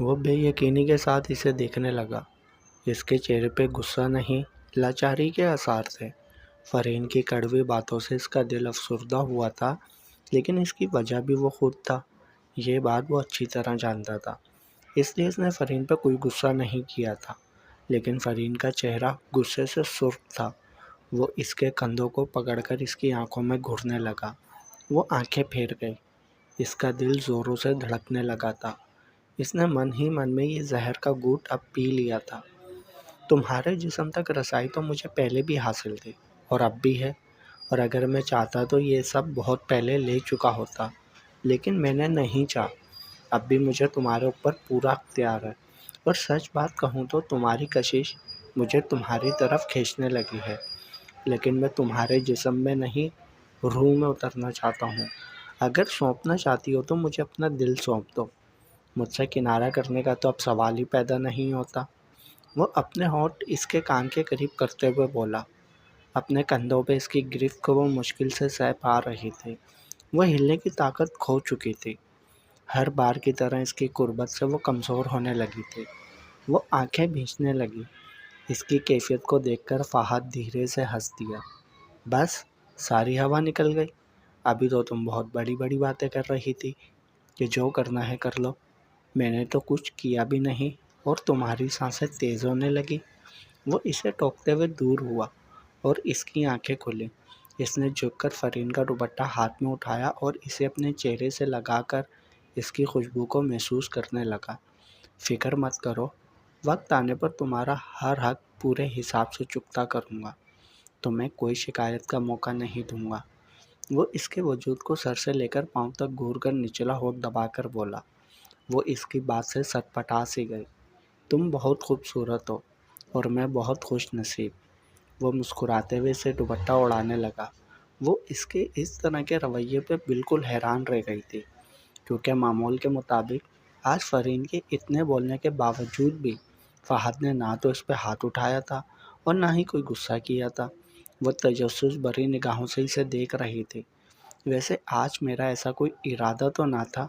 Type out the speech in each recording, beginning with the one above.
وہ بے یقینی کے ساتھ اسے دیکھنے لگا۔ اس کے چہرے پہ غصہ نہیں، لاچاری کے آثار تھے۔ فرین کی کڑوی باتوں سے اس کا دل افسردہ ہوا تھا، لیکن اس کی وجہ بھی وہ خود تھا۔ یہ بات وہ اچھی طرح جانتا تھا، اس لیے اس نے فرین پہ کوئی غصہ نہیں کیا تھا۔ لیکن فرین کا چہرہ غصے سے سرخ تھا۔ وہ اس کے کندھوں کو پکڑ کر اس کی آنکھوں میں گھورنے لگا۔ وہ آنکھیں پھیر گئی۔ اس کا دل زوروں سے دھڑکنے لگا تھا۔ اس نے من ہی من میں یہ زہر کا گھونٹ اب پی لیا تھا۔ تمہارے جسم تک رسائی تو مجھے پہلے بھی حاصل تھی، اور اب بھی ہے، اور اگر میں چاہتا تو یہ سب بہت پہلے لے چکا ہوتا، لیکن میں نے نہیں چاہا۔ اب بھی مجھے تمہارے اوپر پورا اختیار ہے، اور سچ بات کہوں تو تمہاری کشش مجھے تمہاری طرف کھینچنے لگی ہے، لیکن میں تمہارے جسم میں نہیں، روح میں اترنا چاہتا ہوں۔ اگر سونپنا چاہتی ہو تو مجھے اپنا دل سونپ دو۔ مجھ سے کنارہ کرنے کا تو اب سوال ہی پیدا نہیں ہوتا۔ وہ اپنے ہونٹ اس کے کان کے قریب کرتے ہوئے بولا۔ اپنے کندھوں پہ اس کی گرفت کو وہ مشکل سے سہ پا رہی تھی۔ وہ ہلنے کی طاقت کھو چکی تھی۔ ہر بار کی طرح اس کی قربت سے وہ کمزور ہونے لگی تھی۔ وہ آنکھیں بھیجنے لگی۔ اس کی کیفیت کو دیکھ کر فہد دھیرے سے ہنس دیا۔ بس ساری ہوا نکل گئی؟ ابھی تو تم بہت بڑی بڑی باتیں کر رہی تھی کہ جو کرنا ہے کر لو۔ میں نے تو کچھ کیا بھی نہیں اور تمہاری سانسیں تیز ہونے لگی۔ وہ اسے ٹوکتے ہوئے دور ہوا اور اس کی آنکھیں کھلیں۔ اس نے جھک کر فرین کا دوپٹہ ہاتھ میں اٹھایا اور اسے اپنے چہرے سے لگا کر اس کی خوشبو کو محسوس کرنے لگا۔ فکر مت کرو، وقت آنے پر تمہارا ہر حق پورے حساب سے چکتا کروں گا۔ تمہیں کوئی شکایت کا موقع نہیں دوں گا۔ وہ اس کے وجود کو سر سے لے کر پاؤں تک گھور کر نچلا ہونٹ دبا کر بولا۔ وہ اس کی بات سے سٹپٹا سی گئی۔ تم بہت خوبصورت ہو اور میں بہت خوش نصیب۔ وہ مسکراتے ہوئے اسے دوپٹہ اڑانے لگا۔ وہ اس کے اس طرح کے رویے پہ بالکل حیران رہ گئی تھی، کیونکہ معمول کے مطابق آج فرین کے اتنے بولنے کے باوجود بھی فہد نے نہ تو اس پہ ہاتھ اٹھایا تھا اور نہ ہی کوئی غصہ کیا تھا۔ وہ تجسس بھری نگاہوں سے اسے دیکھ رہی تھی۔ ویسے آج میرا ایسا کوئی ارادہ تو نہ تھا،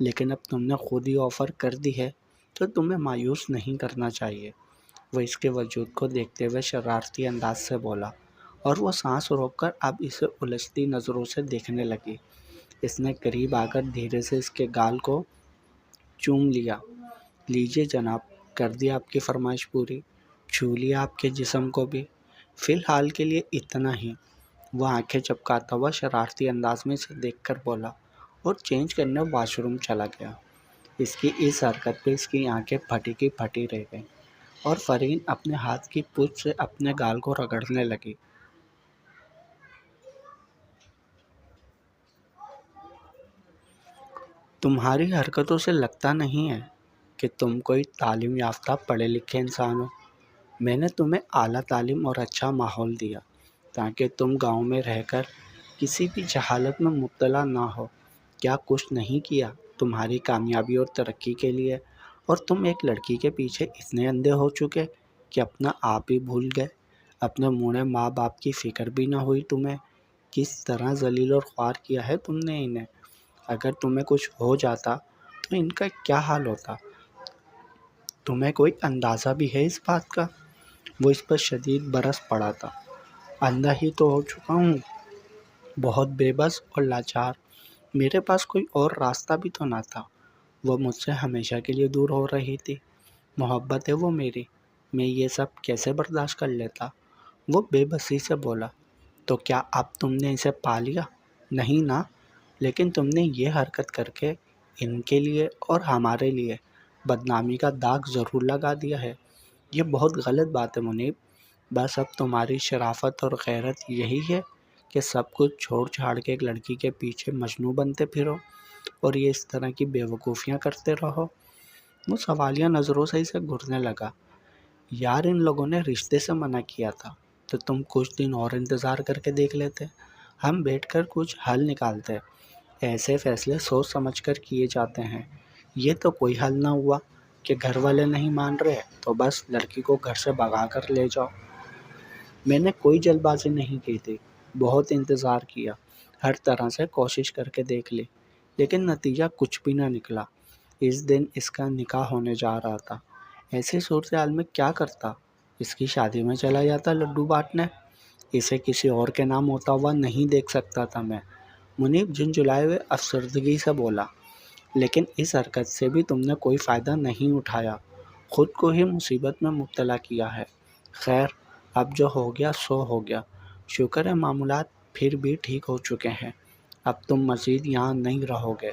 لیکن اب تم نے خود ہی آفر کر دی ہے تو تمہیں مایوس نہیں کرنا چاہیے۔ وہ اس کے وجود کو دیکھتے ہوئے شرارتی انداز سے بولا، اور وہ سانس روک کر اب اسے الجھتی نظروں سے دیکھنے لگی۔ اس نے قریب آ کر دھیرے سے اس کے گال کو چوم لیا۔ لیجیے جناب، کر دی آپ کی فرمائش پوری، چھو لیا آپ کے جسم کو بھی، فی الحال کے لیے اتنا ہی۔ وہ آنکھیں چپکاتا ہوا شرارتی انداز میں اسے دیکھ کر بولا اور چینج کرنے واش روم چلا گیا۔ اس کی اس حرکت پہ اس کی آنکھیں پھٹی کی پھٹی رہ گئیں، اور فرین اپنے ہاتھ کی پشت سے اپنے گال کو رگڑنے لگی۔ تمہاری حرکتوں سے لگتا نہیں ہے کہ تم کوئی تعلیم یافتہ پڑھے لکھے انسان ہو۔ میں نے تمہیں اعلیٰ تعلیم اور اچھا ماحول دیا تاکہ تم گاؤں میں رہ کر کسی بھی جہالت میں مبتلا نہ ہو۔ کیا کچھ نہیں کیا تمہاری کامیابی اور ترقی کے لیے؟ اور تم ایک لڑکی کے پیچھے اتنے اندھے ہو چکے کہ اپنا آپ ہی بھول گئے۔ اپنے موڑے ماں باپ کی فکر بھی نہ ہوئی تمہیں۔ کس طرح ذلیل اور خوار کیا ہے تم نے انہیں۔ اگر تمہیں کچھ ہو جاتا تو ان کا کیا حال ہوتا؟ تمہیں کوئی اندازہ بھی ہے اس بات کا؟ وہ اس پر شدید برس پڑا تھا۔ اندھا ہی تو ہو چکا ہوں، بہت بے بس اور لاچار۔ میرے پاس کوئی اور راستہ بھی تو نہ تھا۔ وہ مجھ سے ہمیشہ کے لیے دور ہو رہی تھی۔ محبت ہے وہ میری، میں یہ سب کیسے برداشت کر لیتا؟ وہ بے بسی سے بولا۔ تو کیا اب تم نے اسے پا لیا؟ نہیں نا، لیکن تم نے یہ حرکت کر کے ان کے لیے اور ہمارے لیے بدنامی کا داغ ضرور لگا دیا ہے۔ یہ بہت غلط بات ہے منیب۔ بس اب تمہاری شرافت اور غیرت یہی ہے کہ سب کچھ چھوڑ چھاڑ کے ایک لڑکی کے پیچھے مجنوں بنتے پھرو اور یہ اس طرح کی بیوقوفیاں کرتے رہو۔ وہ سوالیہ نظروں سے اسے گھورنے لگا۔ یار ان لوگوں نے رشتے سے منع کیا تھا تو تم کچھ دن اور انتظار کر کے دیکھ لیتے، ہم بیٹھ کر کچھ حل نکالتے۔ ایسے فیصلے سوچ سمجھ کر کیے جاتے ہیں۔ یہ تو کوئی حل نہ ہوا کہ گھر والے نہیں مان رہے تو بس لڑکی کو گھر سے بھگا کر لے جاؤ۔ میں نے کوئی جلد بازی نہیں کی تھی، بہت انتظار کیا، ہر طرح سے کوشش کر کے دیکھ لی، لیکن نتیجہ کچھ بھی نہ نکلا۔ اس دن اس کا نکاح ہونے جا رہا تھا۔ ایسی صورتحال میں کیا کرتا؟ اس کی شادی میں چلا جاتا لڈو بانٹنے۔ اسے کسی اور کے نام ہوتا ہوا نہیں دیکھ سکتا تھا میں۔ منیب جھنجھلائے ہوئے افسردگی سے بولا، لیکن اس حرکت سے بھی تم نے کوئی فائدہ نہیں اٹھایا، خود کو ہی مصیبت میں مبتلا کیا ہے۔ خیر، اب جو ہو گیا سو ہو گیا۔ شکر ہے معاملات پھر بھی ٹھیک ہو چکے ہیں۔ اب تم مزید یہاں نہیں رہو گے،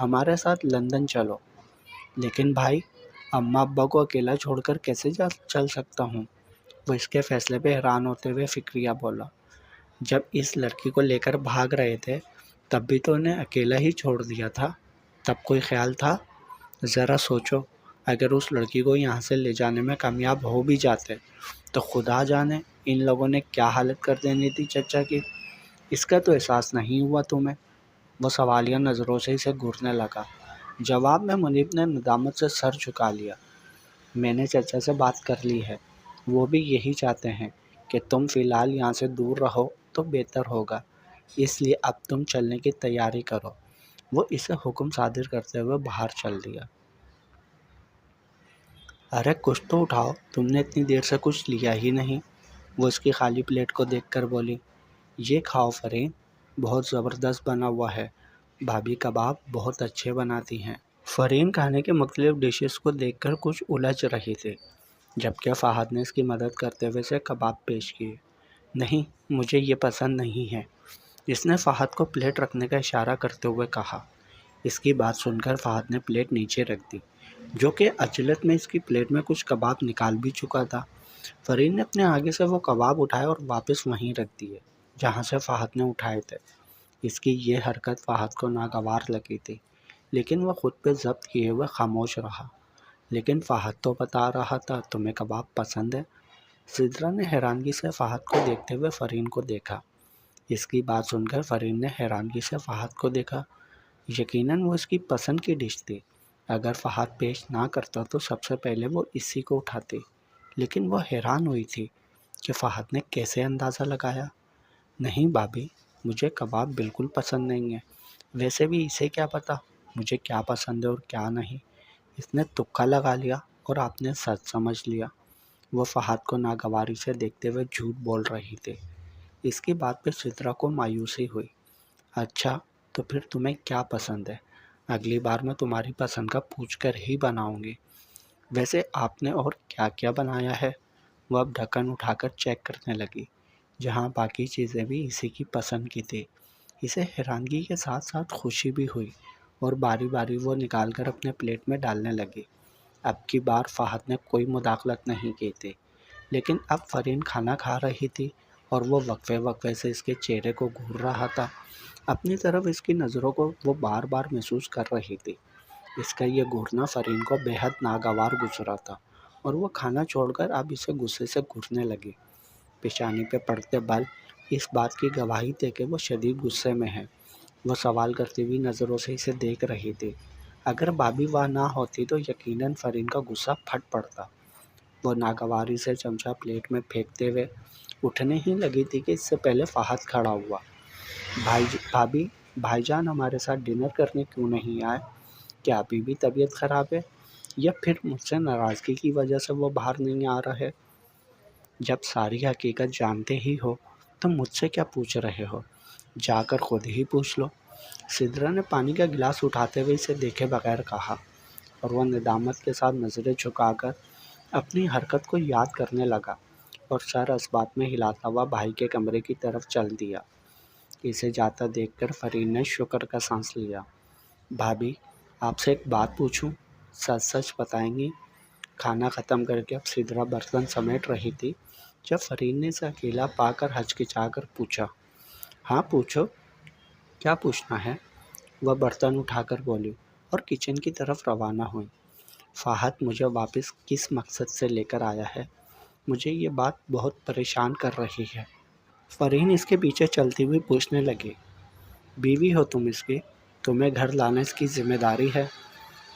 ہمارے ساتھ لندن چلو۔ لیکن بھائی، اماں ابا کو اکیلا چھوڑ کر کیسے چل سکتا ہوں؟ وہ اس کے فیصلے پہ حیران ہوتے ہوئے فکریہ بولا، جب اس لڑکی کو لے کر بھاگ رہے تھے تب بھی تو انہیں اکیلا ہی چھوڑ دیا تھا، تب کوئی خیال تھا؟ ذرا سوچو، اگر اس لڑکی کو یہاں سے لے جانے میں کامیاب ہو بھی جاتے تو خدا جانے ان لوگوں نے کیا حالت کر دینی تھی چچا کی۔ اس کا تو احساس نہیں ہوا تمہیں؟ وہ سوالیہ نظروں سے اسے گھورنے لگا۔ جواب میں منیب نے ندامت سے سر جھکا لیا۔ میں نے چچا سے بات کر لی ہے، وہ بھی یہی چاہتے ہیں کہ تم فی الحال یہاں سے دور رہو تو بہتر ہوگا، اس لیے اب تم چلنے کی تیاری کرو۔ وہ اسے حکم صادر کرتے ہوئے باہر چل دیا۔ ارے کچھ تو اٹھاؤ، تم نے اتنی دیر سے کچھ لیا ہی نہیں۔ وہ اس کی خالی پلیٹ کو دیکھ کر بولی، یہ کھاؤ فرین، بہت زبردست بنا ہوا ہے، بھابھی کباب بہت اچھے بناتی ہیں۔ فرین کھانے کے مختلف ڈشز کو دیکھ کر کچھ الجھ رہی تھی، جبکہ فہد نے اس کی مدد کرتے ہوئے اسے کباب پیش کیے۔ نہیں، مجھے یہ پسند نہیں ہے، اس نے فہد کو پلیٹ رکھنے کا اشارہ کرتے ہوئے کہا۔ اس کی بات سن کر فہد نے پلیٹ نیچے رکھ دی، جو کہ عجلت میں اس کی پلیٹ میں کچھ کباب نکال بھی چکا تھا۔ فرین نے اپنے آگے سے وہ کباب اٹھائے اور واپس وہیں رکھ دیے جہاں سے فہد نے اٹھائے تھے۔ اس کی یہ حرکت فہد کو ناگوار لگی تھی، لیکن وہ خود پہ ضبط کیے ہوئے خاموش رہا۔ لیکن فہد تو بتا رہا تھا تمہیں کباب پسند ہے۔ سدرا نے حیرانگی سے فہد کو دیکھتے ہوئے فرین کو دیکھا۔ اس کی بات سن کر فرین نے حیرانگی سے فہد کو دیکھا۔ یقیناً وہ اس کی پسند کی ڈش تھی، اگر فہد پیش نہ کرتا تو سب سے پہلے وہ اسی کو اٹھاتی۔ لیکن وہ حیران ہوئی تھی کہ فہد نے کیسے اندازہ لگایا۔ نہیں بھابھی، مجھے کباب بالکل پسند نہیں ہے، ویسے بھی اسے کیا پتا مجھے کیا پسند ہے اور کیا نہیں، اس نے تکا لگا لیا اور آپ نے سچ سمجھ لیا۔ وہ فہد کو ناگواری سے دیکھتے ہوئے جھوٹ بول رہی تھی۔ اس کی بات پہ سدرا کو مایوسی ہوئی۔ اچھا، تو پھر تمہیں کیا پسند ہے؟ اگلی بار میں تمہاری پسند کا پوچھ کر ہی بناؤں گی۔ ویسے آپ نے اور کیا کیا بنایا ہے؟ وہ اب ڈھکن اٹھا کر چیک کرنے لگی، جہاں باقی چیزیں بھی اسی کی پسند کی تھی۔ اسے حیرانگی کے ساتھ ساتھ خوشی بھی ہوئی اور باری باری وہ نکال کر اپنے پلیٹ میں ڈالنے لگی۔ اب کی بار فہد نے کوئی مداخلت نہیں کی تھی، لیکن اب فرین کھانا کھا رہی تھی اور وہ وقفے وقفے سے اس کے چہرے کو گھور رہا تھا۔ اپنی طرف اس کی نظروں کو وہ بار بار محسوس کر رہی تھی۔ اس کا یہ گھورنا فرین کو بے حد ناگوار گزرا تھا اور وہ کھانا چھوڑ کر اب اسے غصے سے گھورنے لگی۔ پیشانی پہ پڑتے بل اس بات کی گواہی تھے کہ وہ شدید غصے میں ہے۔ وہ سوال کرتی ہوئی نظروں سے اسے دیکھ رہی تھی۔ اگر بھابھی وہاں نہ ہوتی تو یقیناً فرین کا غصہ پھٹ پڑتا۔ وہ ناگواری سے چمچہ پلیٹ میں پھینکتے ہوئے اٹھنے ہی لگی تھی کہ اس سے پہلے فہد کھڑا ہوا۔ بھابھی، بھائی جان ہمارے ساتھ ڈنر کرنے کیوں نہیں آئے؟ کیا ابھی بھی طبیعت خراب ہے یا پھر مجھ سے ناراضگی کی وجہ سے وہ باہر نہیں آ رہے؟ جب ساری حقیقت جانتے ہی ہو تو مجھ سے کیا پوچھ رہے ہو؟ جا کر خود ہی پوچھ لو۔ سدرا نے پانی کا گلاس اٹھاتے ہوئے اسے دیکھے بغیر کہا، اور وہ ندامت کے ساتھ نظریں جھکا کر اپنی حرکت کو یاد کرنے لگا اور سر اسبات میں ہلاتا ہوا بھائی کے کمرے کی طرف چل دیا۔ اسے جاتا دیکھ کر فرین نے شکر کا سانس لیا۔ بھابھی، آپ سے ایک بات پوچھوں؟ سچ سچ بتائیں گی؟ کھانا ختم کر کے اب سدرا برتن سمیٹ رہی تھی جب فرین نے اسے اکیلا پا کر ہچکچا کر پوچھا۔ ہاں پوچھو، کیا پوچھنا ہے؟ وہ برتن اٹھا کر بولی اور کچن کی طرف روانہ ہوئی۔ فہد مجھے واپس کس مقصد سے لے کر آیا ہے؟ مجھے یہ بات بہت پریشان کر رہی ہے۔ فرین اس کے پیچھے چلتی ہوئی پوچھنے لگی۔ بیوی ہو تم اس کی، تمہیں گھر لانا اس کی ذمہ داری ہے؟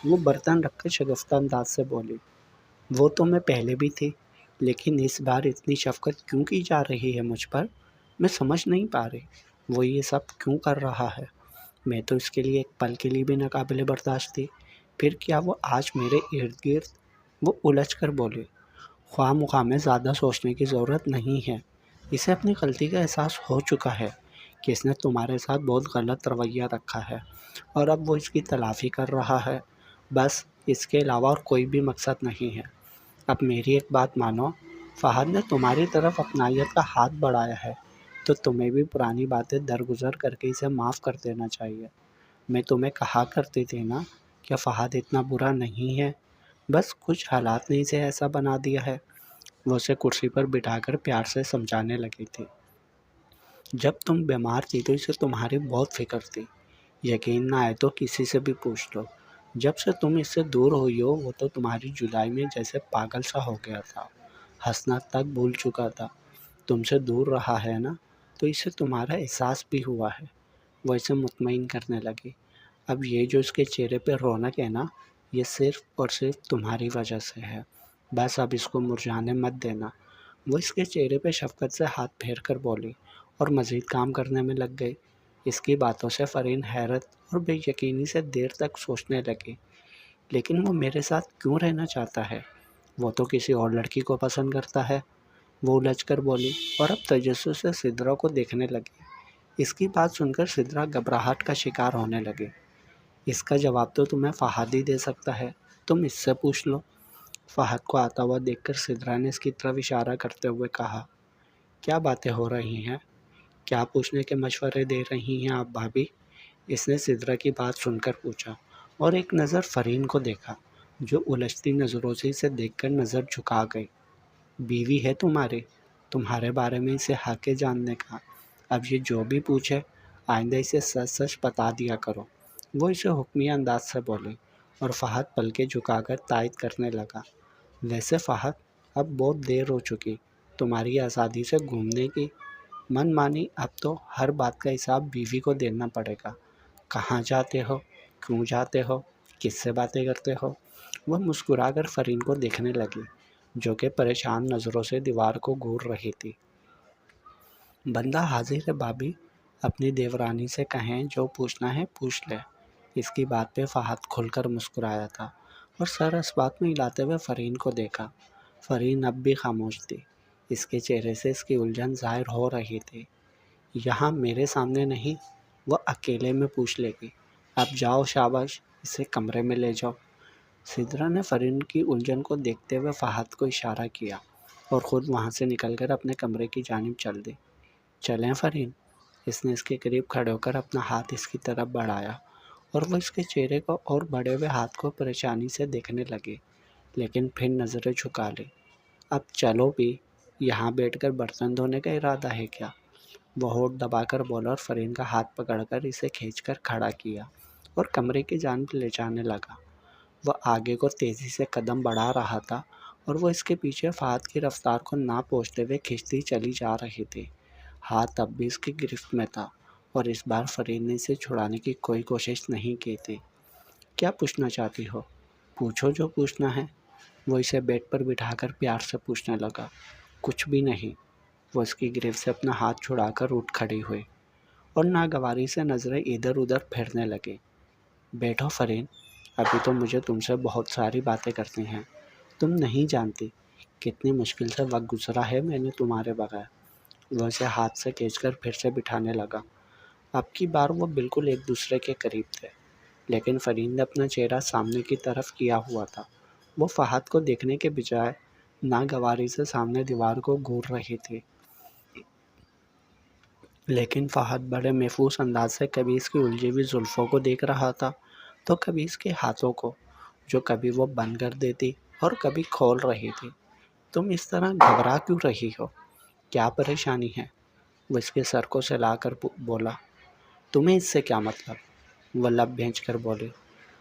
وہ برتن رکھ کر شگفتہ انداز سے بولی۔ وہ تو میں پہلے بھی تھی، لیکن اس بار اتنی شفقت کیوں کی جا رہی ہے مجھ پر؟ میں سمجھ نہیں پا رہی، وہ یہ سب کیوں کر رہا ہے؟ میں تو اس کے لیے ایک پل کے لیے بھی ناقابل برداشت تھی۔ پھر کیا وہ آج میرے ارد گرد؟ وہ الجھ کر بولی۔ خواہ مخواہ میں زیادہ سوچنے کی ضرورت نہیں ہے۔ اسے اپنی غلطی کا احساس ہو چکا ہے کہ اس نے تمہارے ساتھ بہت غلط رویہ رکھا ہے اور اب وہ اس کی تلافی کر رہا ہے۔ بس اس کے علاوہ اور کوئی بھی مقصد نہیں ہے۔ اب میری ایک بات مانو، فہد نے تمہاری طرف اپنائیت کا ہاتھ بڑھایا ہے تو تمہیں بھی پرانی باتیں درگزر کر کے اسے معاف کر دینا چاہیے۔ میں تمہیں کہا کرتی تھی نا کہ فہد اتنا برا نہیں ہے، بس کچھ حالات نے اسے ایسا بنا دیا ہے۔ وہ اسے کرسی پر بٹھا کر پیار سے سمجھانے لگی تھی۔ جب تم بیمار تھی تو اسے تمہاری بہت فکر تھی۔ یقین نہ آئے تو کسی سے بھی پوچھ لو۔ جب سے تم اس سے دور ہوئی ہو وہ تو تمہاری جدائی میں جیسے پاگل سا ہو گیا تھا، ہنسنا تک بھول چکا تھا۔ تم سے دور رہا ہے نا تو اسے تمہارا احساس بھی ہوا ہے۔ وہ اسے مطمئن کرنے لگی۔ اب یہ جو اس کے چہرے پہ رونق ہے نا، یہ صرف اور صرف تمہاری وجہ سے ہے۔ بس اب اس کو مرجھانے مت دینا۔ وہ اس کے چہرے پہ شفقت سے ہاتھ پھیر کر بولی اور مزید کام کرنے میں لگ گئی۔ اس کی باتوں سے فرین حیرت اور بے یقینی سے دیر تک سوچنے لگی۔ لیکن وہ میرے ساتھ کیوں رہنا چاہتا ہے؟ وہ تو کسی اور لڑکی کو پسند کرتا ہے، وہ الجھ کر بولی اور اب تجسس سے سدرا کو دیکھنے لگی۔ اس کی بات سن کر سدرا گھبراہٹ کا شکار ہونے لگی۔ اس کا جواب تو تمہیں فہد ہی دے سکتا ہے، تم اس سے پوچھ لو۔ فہد کو آتا ہوا دیکھ کر سدرا نے اس کی طرف اشارہ کرتے ہوئے کہا، کیا باتیں ہو رہی ہیں؟ کیا پوچھنے کے مشورے دے رہی ہیں آپ بھابھی؟ اس نے سدرا کی بات سن کر پوچھا اور ایک نظر فرین کو دیکھا جو الجھتی نظروں سے اسے دیکھ کر نظر جھکا گئی۔ بیوی ہے تمہاری، تمہارے بارے میں اسے حق ہے جاننے کا۔ اب یہ جو بھی پوچھے آئندہ اسے سچ سچ بتا دیا کرو۔ وہ اسے حکمیہ انداز سے بولی اور فہد پلکیں جھکا کر تائید کرنے لگا۔ ویسے فہد، اب بہت دیر ہو چکی تمہاری آزادی سے گھومنے کی۔ من مانی اب تو ہر بات کا حساب بیوی کو دینا پڑے گا۔ کہاں جاتے ہو، کیوں جاتے ہو، کس سے باتیں کرتے ہو؟ وہ مسکرا کر فرین کو دیکھنے لگی جو کہ پریشان نظروں سے دیوار کو گھور رہی تھی۔ بندہ حاضر ہے بھابھی، اپنی دیورانی سے کہیں جو پوچھنا ہے پوچھ لے۔ اس کی بات پہ فہد کھل کر مسکرایا تھا اور سر اس بات میں ہلاتے ہوئے فرین کو دیکھا۔ فرین اب بھی خاموش تھی۔ اس کے چہرے سے اس کی الجھن ظاہر ہو رہی تھی۔ یہاں میرے سامنے نہیں، وہ اکیلے میں پوچھ لے گی۔ اب جاؤ، شاباش، اسے کمرے میں لے جاؤ۔ سدرا نے فرین کی الجھن کو دیکھتے ہوئے فہد کو اشارہ کیا اور خود وہاں سے نکل کر اپنے کمرے کی جانب چل دی۔ چلیں فرین؟ اس نے اس کے قریب کھڑے ہو کر اپنا ہاتھ اس کی طرف بڑھایا اور وہ اس کے چہرے کو اور بڑھے ہوئے ہاتھ کو پریشانی سے دیکھنے لگی، لیکن پھر نظریں جھکا لی۔ اب چلو بھی، یہاں بیٹھ کر برتن دھونے کا ارادہ ہے کیا؟ وہ ہونٹ دبا کر بولا اور فرین کا ہاتھ پکڑ کر اسے کھینچ کر کھڑا کیا اور کمرے کی جانب لے جانے لگا۔ وہ آگے کو تیزی سے قدم بڑھا رہا تھا اور وہ اس کے پیچھے فہد کی رفتار کو نہ پہنچتے ہوئے کھینچتی چلی جا رہی تھی۔ ہاتھ اب بھی اس کی گرفت میں تھا اور اس بار فرین نے اسے چھڑانے کی کوئی کوشش نہیں کی تھی۔ کیا پوچھنا چاہتی ہو؟ پوچھو جو پوچھنا ہے۔ وہ اسے بیڈ پر بٹھا کر پیار سے پوچھنے لگا۔ کچھ بھی نہیں۔ وہ اس کی گرفت سے اپنا ہاتھ چھڑا کر اٹھ کھڑی ہوئی اور ناگواری سے نظریں ادھر ادھر پھیرنے لگی۔ بیٹھو فرین، ابھی تو مجھے تم سے بہت ساری باتیں کرتی ہیں۔ تم نہیں جانتی کتنی مشکل سے وقت گزرا ہے میں نے تمہارے بغیر۔ وہ اسے ہاتھ سے کھینچ کر پھر سے بٹھانے لگا۔ اب کی بار وہ بالکل ایک دوسرے کے قریب تھے، لیکن فرین نے اپنا چہرہ سامنے کی طرف کیا ہوا تھا۔ وہ فہد کو دیکھنے کے بجائے ناگواری سے سامنے دیوار کو گھور رہی تھی۔ لیکن فہد بڑے محفوظ انداز سے کبھی اس کی الجھی ہوئی زلفوں کو دیکھ رہا تھا تو کبھی اس کے ہاتھوں کو، جو کبھی وہ بند کر دیتی اور کبھی کھول رہی تھی۔ تم اس طرح گھبرا کیوں رہی ہو؟ کیا پریشانی ہے؟ وہ اس کے سر کو سلا کر بولا۔ تمہیں اس سے کیا مطلب؟ وہ لب بھینچ کر بولی۔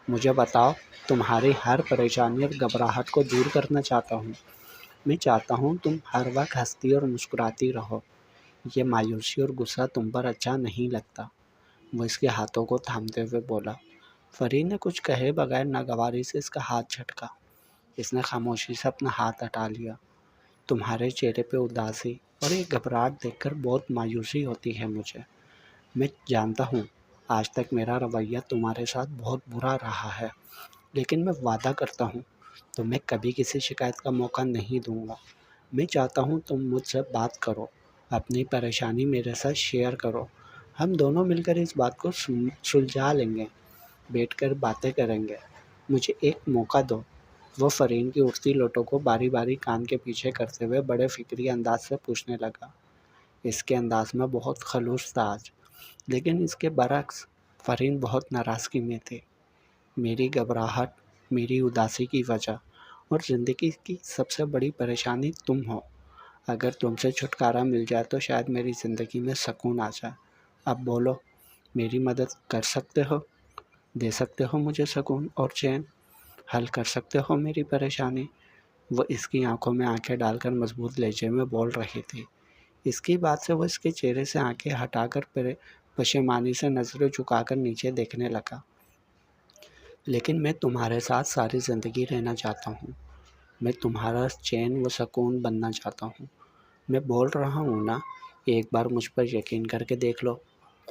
مجھے بتاؤ، تمہاری ہر پریشانی اور گھبراہٹ کو دور کرنا چاہتا ہوں۔ میں چاہتا ہوں تم ہر وقت ہنستی اور مسکراتی رہو۔ یہ مایوسی اور غصہ تم پر اچھا نہیں لگتا۔ وہ اس کے ہاتھوں کو تھامتے ہوئے بولا۔ فرین نے کچھ کہے بغیر ناگواری سے اس کا ہاتھ جھٹکا۔ اس نے خاموشی سے اپنا ہاتھ ہٹا لیا۔ تمہارے چہرے پہ اداسی اور یہ گھبراہٹ دیکھ کر بہت مایوسی ہوتی ہے مجھے۔ میں جانتا ہوں آج تک میرا رویہ تمہارے ساتھ بہت برا رہا ہے، لیکن میں وعدہ کرتا ہوں تمہیں کبھی کسی شکایت کا موقع نہیں دوں گا۔ میں چاہتا ہوں تم مجھ سے بات کرو، اپنی پریشانی میرے ساتھ شیئر کرو، ہم دونوں مل کر اس بات کو سلجھا لیں گے، بیٹھ کر باتیں کریں گے۔ مجھے ایک موقع دو۔ وہ فرین کی اٹھتی لوٹوں کو باری باری کان کے پیچھے کرتے ہوئے بڑے فکری انداز سے پوچھنے لگا۔ اس کے انداز میں بہت خلوص تھا آج، لیکن اس کے برعکس فرین بہت ناراضگی میں تھی۔ میری گھبراہٹ، میری اداسی کی وجہ اور زندگی کی سب سے بڑی پریشانی تم ہو۔ اگر تم سے چھٹکارا مل جائے تو شاید میری زندگی میں سکون آ جائے۔ اب بولو، میری مدد کر سکتے ہو؟ دے سکتے ہو مجھے سکون اور چین؟ حل کر سکتے ہو میری پریشانی؟ وہ اس کی آنکھوں میں آنکھیں ڈال کر مضبوط لہجے میں بول رہی تھی۔ اس کی بات سے وہ اس کے چہرے سے آنکھیں ہٹا کر پشیمانی سے نظریں جھکا کر نیچے دیکھنے لگا۔ لیکن میں تمہارے ساتھ ساری زندگی رہنا چاہتا ہوں، میں تمہارا چین و سکون بننا چاہتا ہوں۔ میں بول رہا ہوں نا، ایک بار مجھ پر یقین کر کے دیکھ لو۔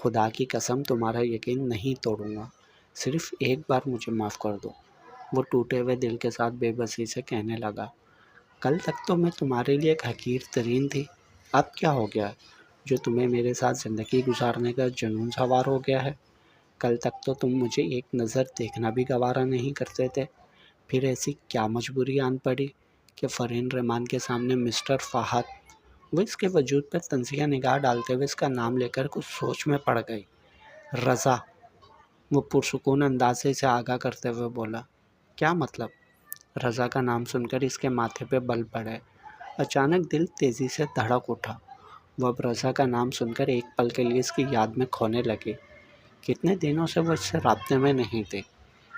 خدا کی قسم تمہارا یقین نہیں توڑوں گا، صرف ایک بار مجھے معاف کر دو۔ وہ ٹوٹے ہوئے دل کے ساتھ بے بسی سے کہنے لگا۔ کل تک تو میں تمہارے لیے ایک حقیر ترین تھی، اب کیا ہو گیا جو تمہیں میرے ساتھ زندگی گزارنے کا جنون سوار ہو گیا ہے؟ کل تک تو تم مجھے ایک نظر دیکھنا بھی گوارا نہیں کرتے تھے، پھر ایسی کیا مجبوری آن پڑی کہ فرین رحمان کے سامنے مسٹر فہد، وہ اس کے وجود پر طنزیہ نگاہ ڈالتے ہوئے اس کا نام لے کر کچھ سوچ میں پڑ گئی۔ رضا، وہ پرسکون انداز سے اسے آگاہ کرتے ہوئے بولا۔ کیا مطلب؟ رضا کا نام سن کر اس کے ماتھے پہ بل پڑے۔ اچانک دل تیزی سے دھڑک اٹھا۔ وہ اب رضا کا نام سن کر ایک پل کے لیے اس کی یاد میں کھونے لگی۔ کتنے دنوں سے وہ اس سے رابطے میں نہیں تھی،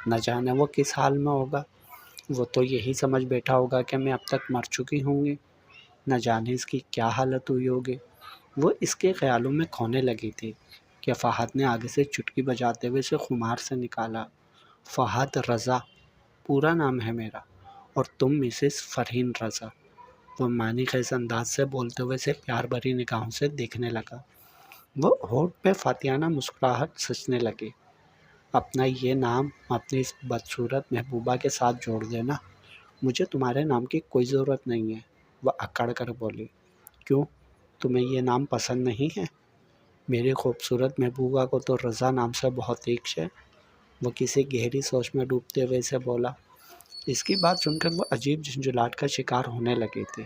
نہ جانے وہ کس حال میں ہوگا۔ وہ تو یہی سمجھ بیٹھا ہوگا کہ میں اب تک مر چکی ہوں گی، نہ جانے اس کی کیا حالت ہوئی ہوگی۔ وہ اس کے خیالوں میں کھونے لگی تھی کہ فہد نے آگے سے چٹکی بجاتے ہوئے اسے خمار سے نکالا۔ فہد رضا پورا نام ہے میرا، اور تم مسز فرین رضا۔ وہ معنی خیز انداز سے بولتے ہوئے اسے پیار بھری نگاہوں سے دیکھنے لگا۔ وہ ہونٹ پہ فاتحانہ مسکراہٹ سجنے لگی۔ اپنا یہ نام اپنی اس بدصورت محبوبہ کے ساتھ جوڑ دینا، مجھے تمہارے نام کی کوئی ضرورت نہیں ہے۔ وہ اکڑ کر بولی۔ کیوں، تمہیں یہ نام پسند نہیں ہے؟ میری خوبصورت محبوبہ کو تو رضا نام سے بہت عشق ہے۔ وہ کسی گہری سوچ میں ڈوبتے ہوئے سے بولا۔ اس کی بات سن کر وہ عجیب جھنجھلاہٹ کا شکار ہونے لگی تھی۔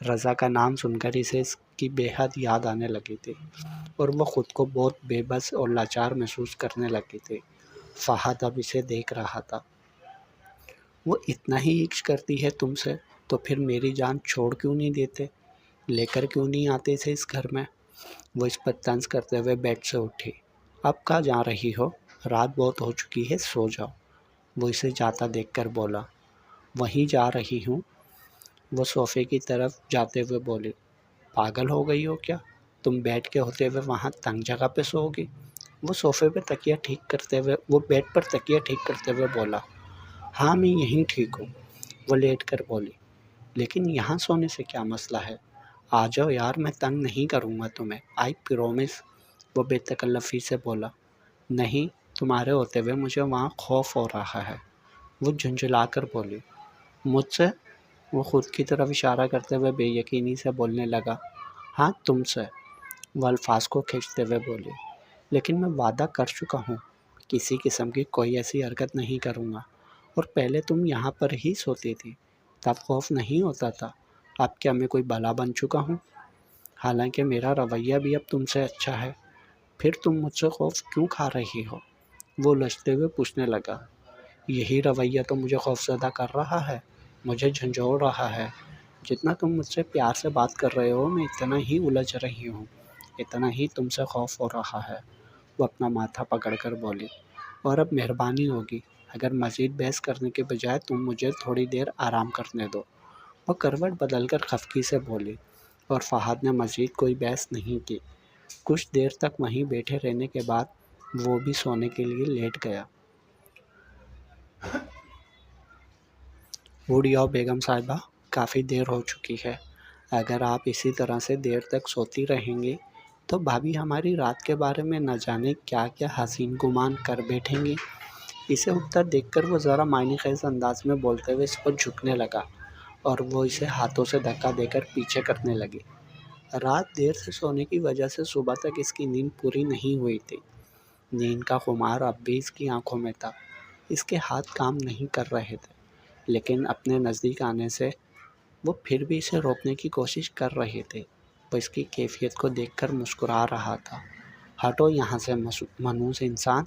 رضا کا نام سن کر اسے اس کی بے حد یاد آنے لگی تھی، اور وہ خود کو بہت بے بس اور لاچار محسوس کرنے لگی تھی۔ فہد اب اسے دیکھ رہا تھا۔ وہ اتنا ہی عشق کرتی ہے تم سے تو پھر میری جان چھوڑ کیوں نہیں دیتے، لے کر کیوں نہیں آتے اسے اس گھر میں؟ وہ اس پر طنز کرتے ہوئے بیڈ سے اٹھی۔ اب کہاں جا رہی ہو؟ رات بہت ہو چکی ہے، سو جاؤ۔ وہ اسے جاتا دیکھ کر بولا۔ وہیں جا رہی ہوں، وہ صوفے کی طرف جاتے ہوئے بولی۔ پاگل ہو گئی ہو کیا؟ تم بیڈ کے ہوتے ہوئے وہاں تنگ جگہ پہ سو گی؟ وہ صوفے پہ تکیہ ٹھیک کرتے ہوئے وہ بیڈ پر تکیہ ٹھیک کرتے ہوئے بولا۔ ہاں میں یہیں ٹھیک ہوں، وہ لیٹ کر بولی۔ لیکن یہاں سونے سے کیا مسئلہ ہے؟ آ جاؤ یار، میں تنگ نہیں کروں گا تمہیں، آئی پرومس، وہ بے تکلفی سے بولا۔ نہیں، تمہارے ہوتے ہوئے مجھے وہاں خوف ہو رہا ہے، وہ جھنجھلا کر بولی۔ مجھ سے؟ وہ خود کی طرف اشارہ کرتے ہوئے بے یقینی سے بولنے لگا۔ ہاں تم سے، وہ الفاظ کو کھینچتے ہوئے بولی۔ لیکن میں وعدہ کر چکا ہوں، کسی قسم کی کوئی ایسی حرکت نہیں کروں گا، اور پہلے تم یہاں پر ہی سوتی تھی، تب خوف نہیں ہوتا تھا، اب کیا میں کوئی بلا بن چکا ہوں؟ حالانکہ میرا رویہ بھی اب تم سے اچھا ہے، پھر تم مجھ سے خوف کیوں کھا رہی ہو؟ وہ لجتے ہوئے پوچھنے لگا۔ یہی رویہ تو مجھے خوفزدہ کر رہا ہے، مجھے جھنجھوڑ رہا ہے۔ جتنا تم مجھ سے پیار سے بات کر رہے ہو، میں اتنا ہی الجھ رہی ہوں، اتنا ہی تم سے خوف ہو رہا ہے، وہ اپنا ماتھا پکڑ کر بولی۔ اور اب مہربانی ہوگی اگر مزید بحث کرنے کے بجائے تم مجھے تھوڑی دیر آرام کرنے دو، وہ کروٹ بدل کر خفگی سے بولی۔ اور فہد نے مزید کوئی بحث نہیں کی۔ کچھ دیر تک وہیں بیٹھے رہنے کے بعد وہ بھی سونے کے لیے لیٹ گیا۔ اٹھ جاؤ بیگم صاحبہ، کافی دیر ہو چکی ہے، اگر آپ اسی طرح سے دیر تک سوتی رہیں گی تو بھابھی ہماری رات کے بارے میں نہ جانے کیا کیا حسین گمان کر بیٹھیں گی۔ اسے اٹھتا دیکھ کر وہ ذرا معنی خیز انداز میں بولتے ہوئے اس پر جھکنے لگا اور وہ اسے ہاتھوں سے دھکا دے کر پیچھے کرنے لگی۔ رات دیر سے سونے کی وجہ سے صبح تک اس کی نیند پوری نہیں ہوئی تھی۔ نیند کا خمار اب بھی اس کی آنکھوں میں تھا۔ اس کے ہاتھ کام نہیں کر رہے تھے، لیکن اپنے نزدیک آنے سے وہ پھر بھی اسے روکنے کی کوشش کر رہے تھے۔ وہ اس کی کیفیت کو دیکھ کر مسکرا رہا تھا۔ ہٹو یہاں سے منحوس انسان،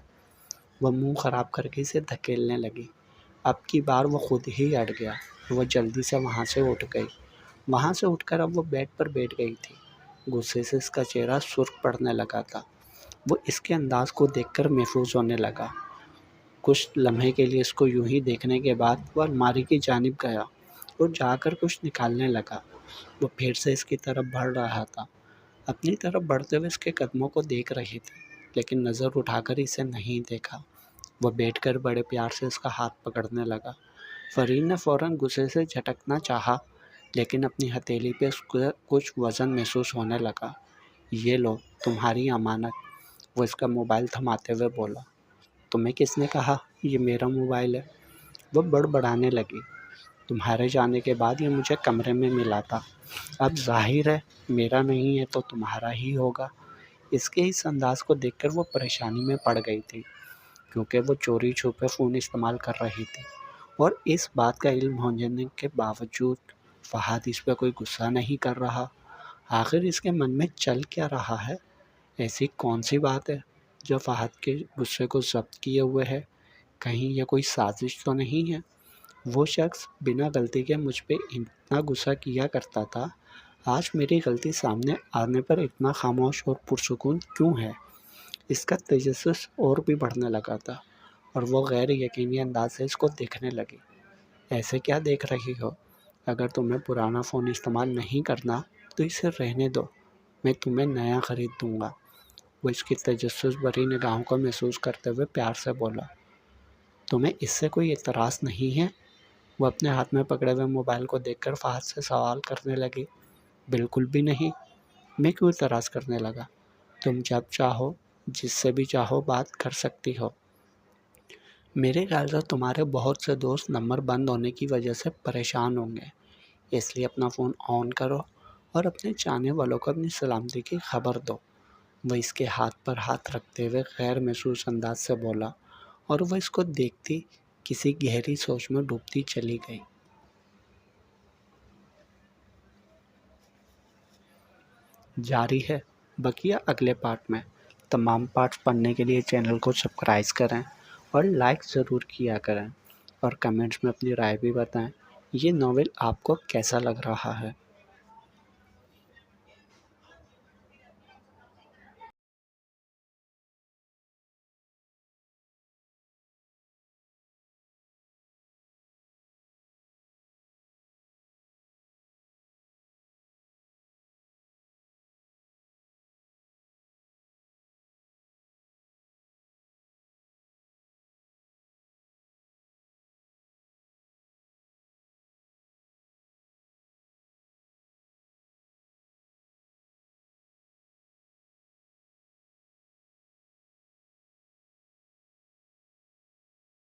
وہ منہ خراب کر کے اسے دھکیلنے لگی۔ اب کی بار وہ خود ہی اڑ گیا۔ وہ جلدی سے وہاں سے اٹھ گئی۔ وہاں سے اٹھ کر اب وہ بیڈ پر بیٹھ گئی تھی۔ غصے سے اس کا چہرہ سرخ پڑنے لگا تھا۔ وہ اس کے انداز کو دیکھ کر محفوظ ہونے لگا۔ کچھ لمحے کے لیے اس کو یوں ہی دیکھنے کے بعد وہ الماری کی جانب گیا اور جا کر کچھ نکالنے لگا۔ وہ پھر سے اس کی طرف بڑھ رہا تھا۔ اپنی طرف بڑھتے ہوئے اس کے قدموں کو دیکھ رہی تھی، لیکن نظر اٹھا کر اسے نہیں دیکھا۔ وہ بیٹھ کر بڑے پیار سے اس کا ہاتھ پکڑنے لگا۔ فرین نے فوراً غصے سے جھٹکنا چاہا، لیکن اپنی ہتھیلی پہ اس کو کچھ وزن محسوس ہونے لگا۔ یہ لو تمہاری امانت، وہ اس کا موبائل تھماتے ہوئے بولا۔ تمہیں کس نے کہا یہ میرا موبائل ہے؟ وہ بڑبڑانے لگی۔ تمہارے جانے کے بعد یہ مجھے کمرے میں ملا تھا، اب ظاہر ہے میرا نہیں ہے تو تمہارا ہی ہوگا۔ اس کے اس انداز کو دیکھ کر وہ پریشانی میں پڑ گئی تھی، کیونکہ وہ چوری چھپے فون استعمال کر رہی تھی، اور اس بات کا علم ہونے کے باوجود فہد اس پہ کوئی غصہ نہیں کر رہا۔ آخر اس کے من میں چل کیا رہا ہے؟ ایسی کون سی بات ہے جو فہد کے غصے کو ضبط کیے ہوئے ہے؟ کہیں یہ کوئی سازش تو نہیں ہے؟ وہ شخص بنا غلطی کے مجھ پہ اتنا غصہ کیا کرتا تھا، آج میری غلطی سامنے آنے پر اتنا خاموش اور پرسکون کیوں ہے؟ اس کا تجسس اور بھی بڑھنے لگا تھا، اور وہ غیر یقینی انداز سے اس کو دیکھنے لگی۔ ایسے کیا دیکھ رہی ہو؟ اگر تمہیں پرانا فون استعمال نہیں کرنا تو اسے رہنے دو، میں تمہیں نیا خرید دوں گا۔ وہ اس کی تجسس بھری نگاہوں کو محسوس کرتے ہوئے پیار سے بولا۔ تمہیں اس سے کوئی اعتراض نہیں ہے؟ وہ اپنے ہاتھ میں پکڑے ہوئے موبائل کو دیکھ کر فہد سے سوال کرنے لگی۔ بالکل بھی نہیں، میں کیوں اعتراض کرنے لگا؟ تم جب چاہو جس سے بھی چاہو بات کر سکتی ہو۔ میرے خیال سے تمہارے بہت سے دوست نمبر بند ہونے کی وجہ سے پریشان ہوں گے، اس لیے اپنا فون آن کرو اور اپنے چاہنے والوں کو اپنی سلامتی کی خبر دو۔ وہ اس کے ہاتھ پر ہاتھ رکھتے ہوئے غیر محسوس انداز سے بولا، اور وہ اس کو دیکھتی کسی گہری سوچ میں ڈوبتی چلی گئی۔ جاری ہے بقیہ اگلے پارٹ میں۔ تمام پارٹس پڑھنے کے لیے چینل کو سبسکرائب کریں اور لائک ضرور کیا کریں، اور کمنٹس میں اپنی رائے بھی بتائیں۔ یہ ناول آپ کو کیسا لگ رہا ہے؟